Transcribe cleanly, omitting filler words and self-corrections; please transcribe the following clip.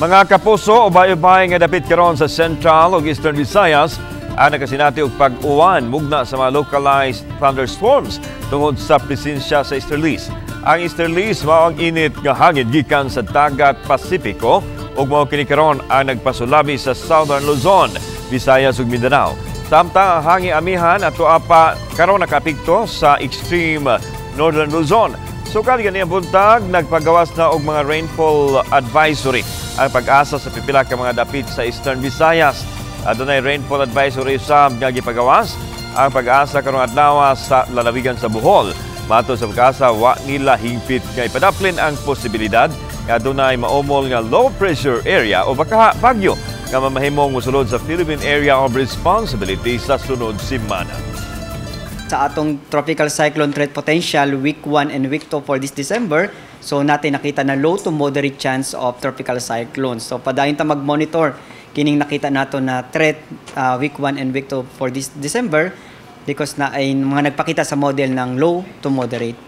Mga kapuso, ubay-ubay nga dapit karon sa Central ug Eastern Visayas ang nakasinati og pag-uwan mugna sa mga localized thunderstorms tungod sa presensya sa easterlies. Ang easterlies mao ang init nga hangin gikan sa dagat Pasipiko ug mao kini karon ang nagpasulabi sa Southern Luzon, Visayas ug Mindanao. Samtang ang hangin amihan ato apa karon nakapikto sa extreme Northern Luzon. Sukad ganiyang buntag, nagpagawas na og mga rainfall advisory ang pag-asa sa pipila ka mga dapit sa Eastern Visayas. Adunay rainfall advisory sa nga gipagawas ang pag-asa karong adlaw sa lalawigan sa Bohol. Mato sa pag-asa, wa nila hingpit nga ipadaplin ang posibilidad nga adunay maumol nga low pressure area o baka bagyo nga mamahimong mosulod sa Philippine Area of Responsibility sa sunod semana. Sa atong tropical cyclone threat potential week 1 and week 2 for this December, so natin nakita na low to moderate chance of tropical cyclones. So padayon ta mag-monitor kining nakita nato na threat week 1 and week 2 for this December because na ay mga nagpakita sa model ng low to moderate.